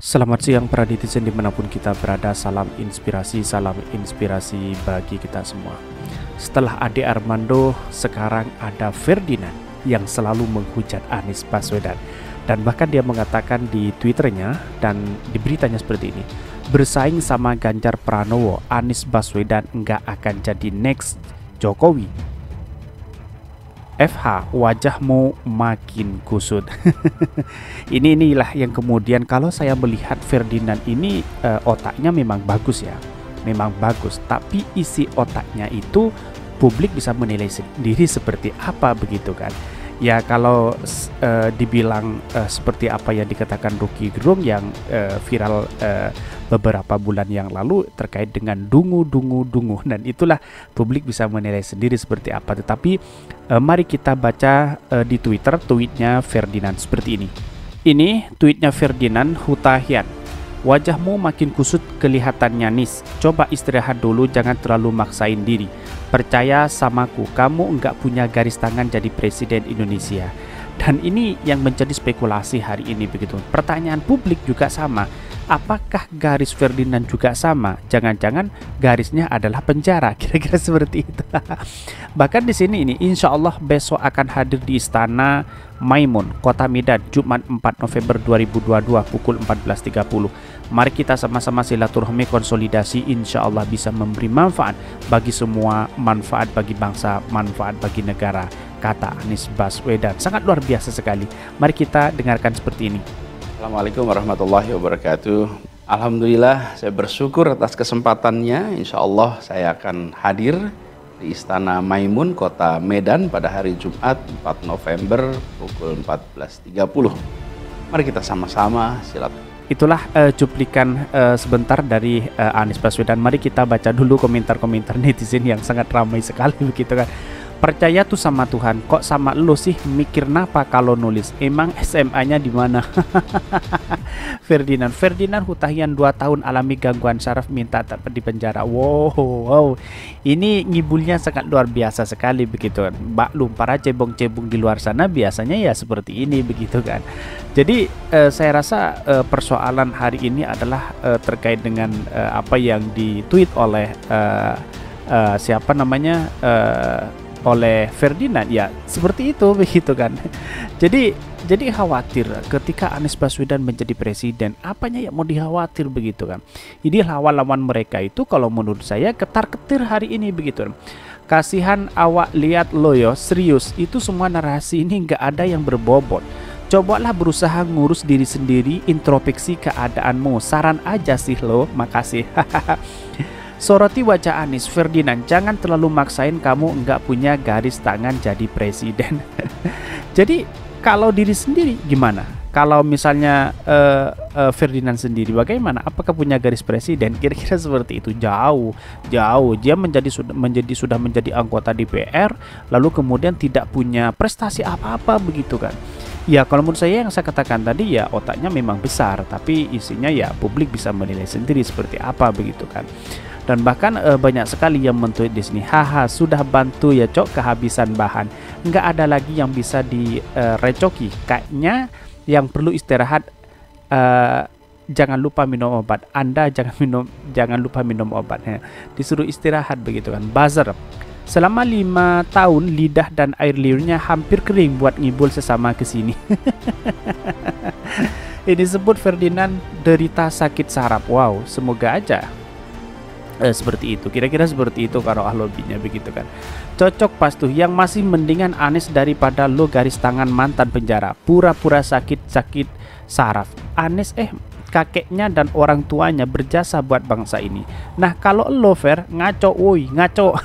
Selamat siang para netizen dimanapun kita berada, salam inspirasi bagi kita semua. Setelah Ade Armando, sekarang ada Ferdinand yang selalu menghujat Anies Baswedan. Dan bahkan dia mengatakan di Twitternya dan di beritanya seperti ini: bersaing sama Ganjar Pranowo, Anies Baswedan nggak akan jadi next Jokowi. FH, wajahmu makin kusut. Inilah yang kemudian kalau saya melihat Ferdinand ini otaknya memang bagus ya, memang bagus. Tapi isi otaknya itu publik bisa menilai sendiri seperti apa begitu kan. Ya kalau dibilang seperti apa yang dikatakan Rocky Gerung yang viral beberapa bulan yang lalu terkait dengan dungu, dan itulah publik bisa menilai sendiri seperti apa. Tetapi mari kita baca di Twitter tweetnya Ferdinand seperti ini. Ini tweetnya Ferdinand Hutahian. Wajahmu makin kusut kelihatannya, Nis. Coba istirahat dulu, jangan terlalu maksain diri. Percaya samaku, kamu enggak punya garis tangan jadi presiden Indonesia. Dan ini yang menjadi spekulasi hari ini begitu. Pertanyaan publik juga sama. Apakah garis Ferdinand juga sama? Jangan-jangan garisnya adalah penjara, kira-kira seperti itu. Bahkan di sini ini, insya Allah besok akan hadir di Istana Maimun, Kota Medan, Jumat 4 November 2022 pukul 14.30. Mari kita sama-sama silaturahmi konsolidasi, insya Allah bisa memberi manfaat bagi semua, manfaat bagi bangsa, manfaat bagi negara, kata Anies Baswedan. Sangat luar biasa sekali. Mari kita dengarkan seperti ini. Assalamualaikum warahmatullahi wabarakatuh. Alhamdulillah, saya bersyukur atas kesempatannya. Insya Allah saya akan hadir di Istana Maimun, Kota Medan pada hari Jumat 4 November pukul 14.30. Mari kita sama-sama silaturahmi. Itulah cuplikan sebentar dari Anies Baswedan. Mari kita baca dulu komentar-komentar netizen yang sangat ramai sekali begitu kan. Percaya tuh sama Tuhan, kok sama lo sih, mikir napa kalau nulis, emang SMA-nya di mana? Ferdinand Hutahian 2 tahun alami gangguan saraf, minta tak di penjara. Wow, ini ngibulnya sangat luar biasa sekali begitu kan. Maklum para cebong-cebong di luar sana biasanya ya seperti ini begitu kan. Jadi saya rasa persoalan hari ini adalah terkait dengan apa yang ditweet oleh siapa namanya oleh Ferdinand, ya seperti itu begitu kan. Jadi khawatir ketika Anies Baswedan menjadi presiden, apanya yang mau dikhawatir begitu kan. Jadi lawan-lawan mereka itu kalau menurut saya ketar-ketir hari ini begitu. Kasihan awak lihat loyo, serius itu semua narasi ini nggak ada yang berbobot. Cobalah berusaha ngurus diri sendiri, introspeksi keadaanmu. Saran aja sih lo, makasih. Soroti wajah Anies, Ferdinand, jangan terlalu maksain kamu nggak punya garis tangan jadi presiden. Jadi kalau diri sendiri gimana? Kalau misalnya Ferdinand sendiri bagaimana? Apakah punya garis presiden? Kira-kira seperti itu. Jauh. Dia sudah menjadi anggota DPR, lalu kemudian tidak punya prestasi apa-apa begitu kan. Ya kalau menurut saya yang saya katakan tadi ya otaknya memang besar, tapi isinya ya publik bisa menilai sendiri seperti apa begitu kan. Dan bahkan banyak sekali yang mentweet di sini, haha sudah bantu ya cok kehabisan bahan, nggak ada lagi yang bisa direcoki, kayaknya yang perlu istirahat. Jangan lupa minum obat, Anda jangan lupa minum obat ya. Disuruh istirahat begitu kan. Buzzer, selama 5 tahun lidah dan air liurnya hampir kering buat ngibul sesama kesini. Ini sebut Ferdinand derita sakit saraf. Wow, semoga aja seperti itu, kira-kira seperti itu kalau ahlobinya begitu kan. Cocok pas tuh, yang masih mendingan Anies daripada lo garis tangan mantan penjara, pura-pura sakit saraf. Anies kakeknya dan orang tuanya berjasa buat bangsa ini. Nah kalau lo Fer ngaco, woi ngaco.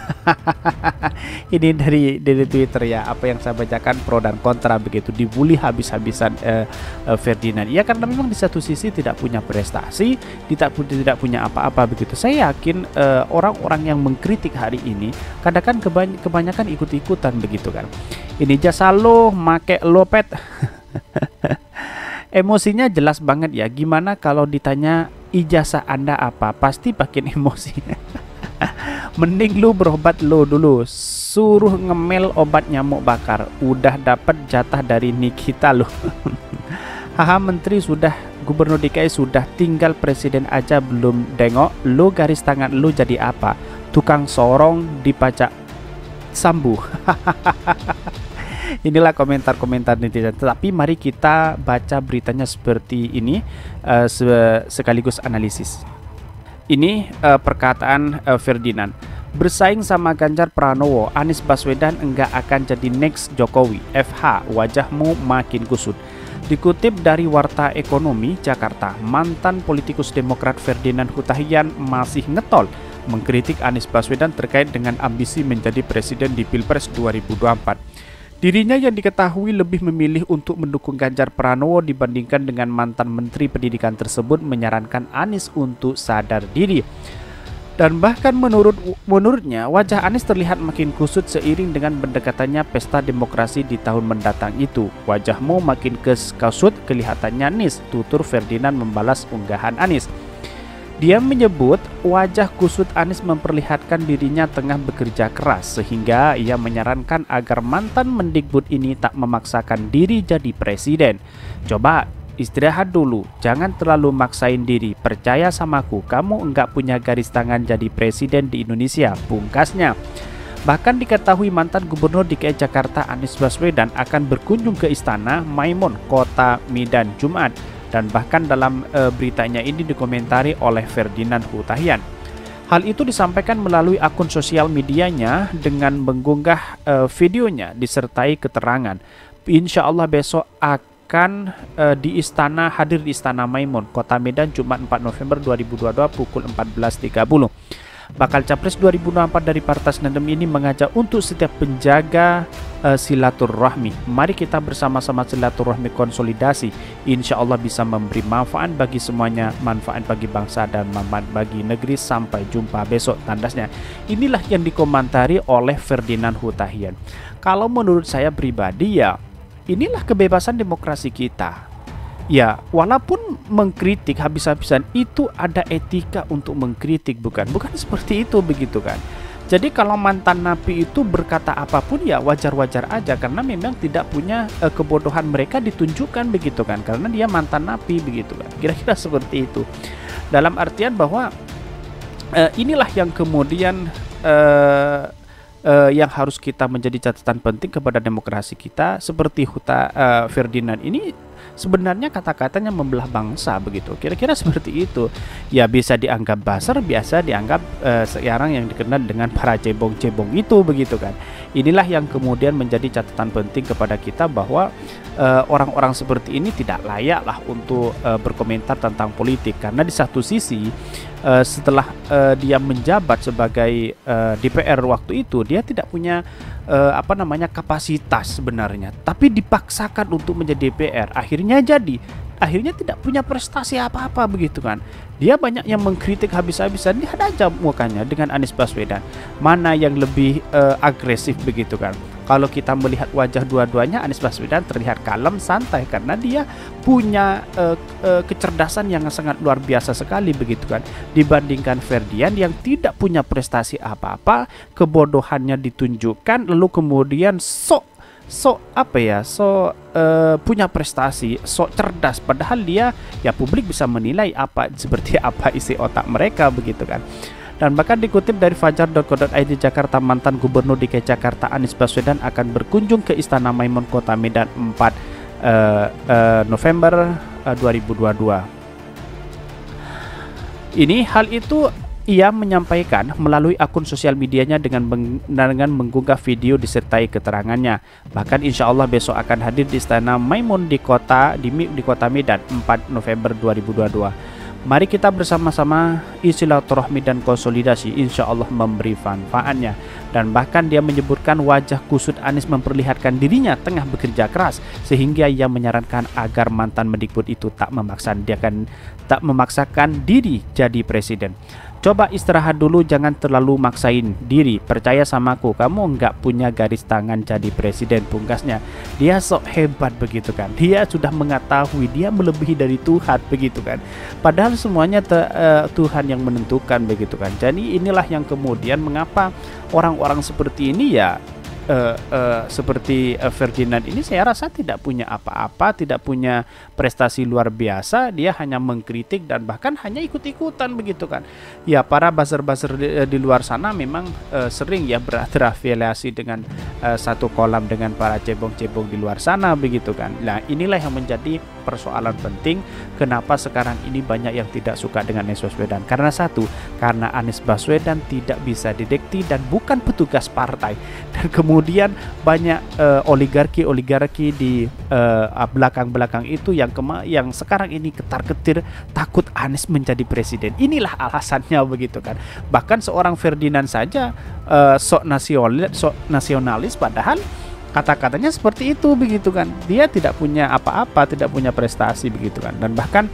Ini dari Twitter ya, apa yang saya bacakan pro dan kontra begitu, dibully habis-habisan Ferdinand. Ya karena memang di satu sisi tidak punya prestasi, tidak punya apa-apa begitu. Saya yakin orang-orang yang mengkritik hari ini kadang-kadang kebanyakan ikut-ikutan begitu kan. Ini jasa lo make lopet. Emosinya jelas banget ya. Gimana kalau ditanya ijazah Anda apa? Pasti makin emosi. Mending lu berobat lo dulu. Suruh ngemel obat nyamuk bakar. Udah dapat jatah dari Nikita lo. Haha, menteri sudah, gubernur DKI sudah, tinggal presiden aja belum dengok. Lu garis tangan lu jadi apa? Tukang sorong di pajak sambu. Inilah komentar-komentar netizen. Tapi mari kita baca beritanya seperti ini, sekaligus analisis. Ini perkataan Ferdinand. Bersaing sama Ganjar Pranowo, Anies Baswedan enggak akan jadi next Jokowi. FH, wajahmu makin kusut. Dikutip dari Warta Ekonomi Jakarta, mantan politikus Demokrat Ferdinand Hutahian masih ngetol mengkritik Anies Baswedan terkait dengan ambisi menjadi presiden di Pilpres 2024. Dirinya yang diketahui lebih memilih untuk mendukung Ganjar Pranowo dibandingkan dengan mantan Menteri Pendidikan tersebut menyarankan Anies untuk sadar diri. Dan bahkan menurutnya wajah Anies terlihat makin kusut seiring dengan mendekatannya pesta demokrasi di tahun mendatang itu. Wajahmu makin kusut kelihatannya Anies, tutur Ferdinand membalas unggahan Anies. Dia menyebut wajah kusut Anies memperlihatkan dirinya tengah bekerja keras sehingga ia menyarankan agar mantan Mendikbud ini tak memaksakan diri jadi presiden. Coba istirahat dulu, jangan terlalu maksain diri, percaya samaku, kamu enggak punya garis tangan jadi presiden di Indonesia, pungkasnya. Bahkan diketahui mantan gubernur DKI Jakarta Anies Baswedan akan berkunjung ke Istana Maimun, Kota Medan Jumat. Dan bahkan dalam beritanya ini dikomentari oleh Ferdinand Hutahian. Hal itu disampaikan melalui akun sosial medianya dengan mengunggah videonya disertai keterangan. Insya Allah besok akan hadir di Istana Maimun, Kota Medan Jumat 4 November 2022 pukul 14.30. Bakal Capres 2024 dari Partai Nasdem ini mengajak untuk setiap penjaga silaturahmi. Mari kita bersama-sama silaturahmi konsolidasi. Insya Allah bisa memberi manfaat bagi semuanya, manfaat bagi bangsa dan manfaat bagi negeri. Sampai jumpa besok, tandasnya. Inilah yang dikomentari oleh Ferdinand Hutahian. Kalau menurut saya pribadi ya, inilah kebebasan demokrasi kita. Ya, walaupun mengkritik habis-habisan itu ada etika untuk mengkritik, bukan seperti itu begitu kan. Jadi kalau mantan napi itu berkata apapun ya wajar-wajar aja karena memang tidak punya kebodohan mereka ditunjukkan begitu kan, karena dia mantan napi begitu kan. Kira-kira seperti itu. Dalam artian bahwa inilah yang kemudian yang harus kita menjadi catatan penting kepada demokrasi kita. Seperti Ferdinand ini sebenarnya kata-katanya membelah bangsa begitu. Kira-kira seperti itu. Ya bisa dianggap buzzer, biasa dianggap sekarang yang dikenal dengan para cebong-cebong itu begitu kan. Inilah yang kemudian menjadi catatan penting kepada kita bahwa orang-orang seperti ini tidak layak lah untuk berkomentar tentang politik, karena di satu sisi setelah dia menjabat sebagai DPR waktu itu dia tidak punya kapasitas sebenarnya, tapi dipaksakan untuk menjadi DPR, akhirnya tidak punya prestasi apa-apa begitu kan. Dia banyak yang mengkritik habis-habisan, lihat aja mukanya dengan Anies Baswedan, mana yang lebih agresif begitu kan. Kalau kita melihat wajah dua-duanya, Anies Baswedan terlihat kalem, santai, karena dia punya kecerdasan yang sangat luar biasa sekali begitu kan, dibandingkan Ferdian yang tidak punya prestasi apa-apa, kebodohannya ditunjukkan, lalu kemudian punya prestasi, cerdas, padahal dia ya publik bisa menilai seperti apa isi otak mereka begitu kan. Dan bahkan dikutip dari fajar.co.id Jakarta, mantan gubernur DKI Jakarta Anies Baswedan akan berkunjung ke Istana Maimun Kota Medan 4 November 2022. Hal itu ia menyampaikan melalui akun sosial medianya dengan mengunggah video disertai keterangannya. Bahkan insya Allah besok akan hadir di Istana Maimun di Kota Medan 4 November 2022. Mari kita bersama-sama silaturahmi dan konsolidasi, insya Allah memberi manfaatnya. Dan bahkan dia menyebutkan wajah kusut Anies memperlihatkan dirinya tengah bekerja keras, sehingga ia menyarankan agar mantan Mendikbud itu tak memaksakan diri jadi presiden. Coba istirahat dulu, jangan terlalu maksain diri, percaya samaku, kamu enggak punya garis tangan jadi presiden, pungkasnya. Dia sok hebat begitu kan, dia sudah mengetahui, dia melebihi dari Tuhan begitu kan, padahal semuanya Tuhan yang menentukan begitu kan. Jadi inilah yang kemudian mengapa orang-orang seperti ini ya seperti Ferdinand ini saya rasa tidak punya apa-apa, tidak punya prestasi luar biasa. Dia hanya mengkritik dan bahkan hanya ikut-ikutan begitu kan. Ya, para buzzer-buzzer di luar sana memang sering ya berafiliasi dengan satu kolam dengan para cebong-cebong di luar sana begitu kan. Nah, inilah yang menjadi persoalan penting kenapa sekarang ini banyak yang tidak suka dengan Anies Baswedan. Karena satu, karena Anies Baswedan tidak bisa didekti dan bukan petugas partai. Dan kemudian banyak oligarki di belakang-belakang itu yang sekarang ini ketar-ketir takut Anies menjadi presiden. Inilah alasannya begitu kan. Bahkan seorang Ferdinand saja sok nasionalis padahal kata-katanya seperti itu begitu kan. Dia tidak punya apa-apa, tidak punya prestasi begitu kan. Dan bahkan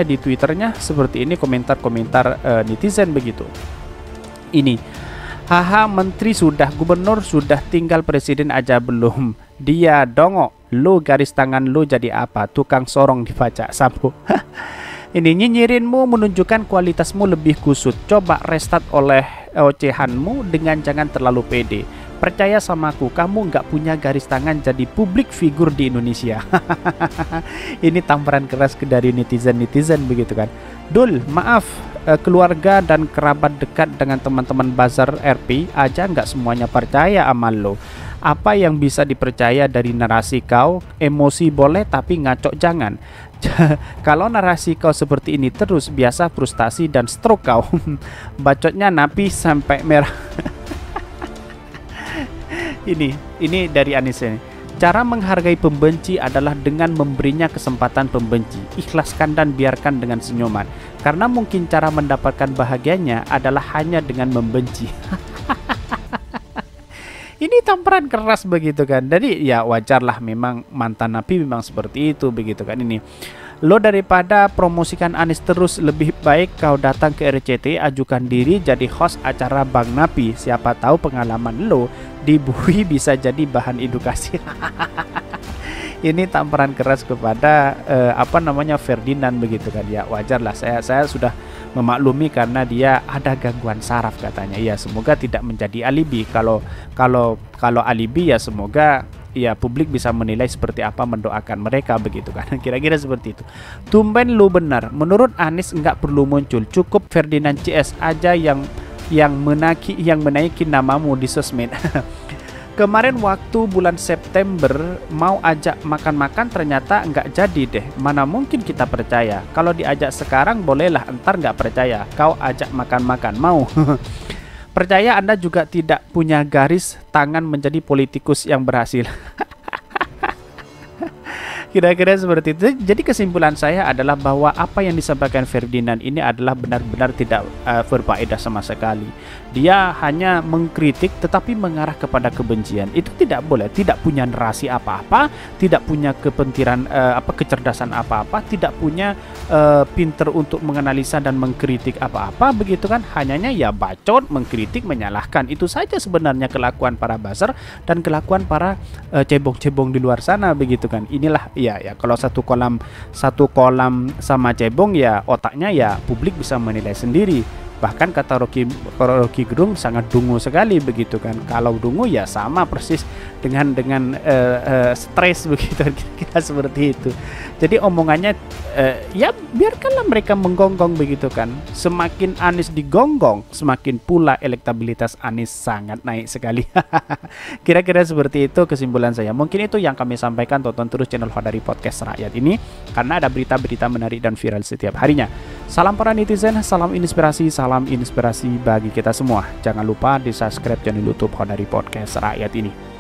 di Twitternya seperti ini komentar-komentar netizen begitu. Ini, haha, menteri sudah, gubernur sudah, tinggal presiden aja belum. Dia dongok, lu garis tangan lu jadi apa? Tukang sorong dibaca Sambo. Ini nyinyirinmu menunjukkan kualitasmu lebih kusut. Coba restart oleh ocehanmu dengan jangan terlalu pede. Percaya sama aku, kamu nggak punya garis tangan jadi publik figur di Indonesia. Ini tamparan keras dari netizen begitu kan. Dul, maaf, keluarga dan kerabat dekat dengan teman-teman buzzer RP aja nggak semuanya percaya sama lo. Apa yang bisa dipercaya dari narasi kau? Emosi boleh tapi ngaco jangan. Kalau narasi kau seperti ini terus, biasa frustasi dan stroke kau. Bacotnya napi sampai merah. Ini dari Anies ini. Cara menghargai pembenci adalah dengan memberinya kesempatan pembenci. Ikhlaskan dan biarkan dengan senyuman. Karena mungkin cara mendapatkan bahagianya adalah hanya dengan membenci. Ini tamparan keras begitu kan. Jadi ya wajarlah, memang mantan napi memang seperti itu begitu kan. Ini, lo daripada promosikan Anies terus, lebih baik kau datang ke RCTI, ajukan diri jadi host acara Bang Napi. Siapa tahu pengalaman lo di Bui bisa jadi bahan edukasi. Ini tamparan keras kepada Ferdinand begitu kan. Ya wajarlah, saya sudah memaklumi karena dia ada gangguan saraf katanya. Ya semoga tidak menjadi alibi. Kalau alibi ya semoga ya publik bisa menilai seperti apa, mendoakan mereka begitu kan. Kira-kira seperti itu. Tumben lu benar. Menurut Anies nggak perlu muncul, cukup Ferdinand CS aja yang menaiki namamu di sosmed. Kemarin waktu bulan September mau ajak makan-makan ternyata nggak jadi deh. Mana mungkin kita percaya. Kalau diajak sekarang bolehlah, entar nggak percaya. Kau ajak makan-makan mau. Percaya Anda juga tidak punya garis tangan menjadi politikus yang berhasil. Kira-kira seperti itu. Jadi kesimpulan saya adalah bahwa apa yang disampaikan Ferdinand ini adalah benar-benar tidak berfaedah sama sekali. Dia hanya mengkritik tetapi mengarah kepada kebencian. Itu tidak boleh. Tidak punya narasi apa-apa, tidak punya kecerdasan apa-apa, tidak punya pinter untuk menganalisa dan mengkritik apa-apa begitu kan. Hanyanya ya bacot, mengkritik, menyalahkan. Itu saja sebenarnya kelakuan para buzzer dan kelakuan para cebong-cebong di luar sana begitu kan. Inilah ya kalau satu kolam sama cebong ya otaknya ya publik bisa menilai sendiri. Bahkan kata Rocky Gerung sangat dungu sekali begitu kan. Kalau dungu ya sama persis dengan stres begitu, kira-kira seperti itu. Jadi omongannya ya biarkanlah mereka menggonggong begitu kan. Semakin Anies digonggong, semakin pula elektabilitas Anies sangat naik sekali. Kira-kira seperti itu kesimpulan saya. Mungkin itu yang kami sampaikan. Tonton terus channel Hodari Podcast Rakyat ini karena ada berita-berita menarik dan viral setiap harinya. Salam para netizen, salam inspirasi bagi kita semua. Jangan lupa di subscribe channel YouTube Hodari Podcast Rakyat ini.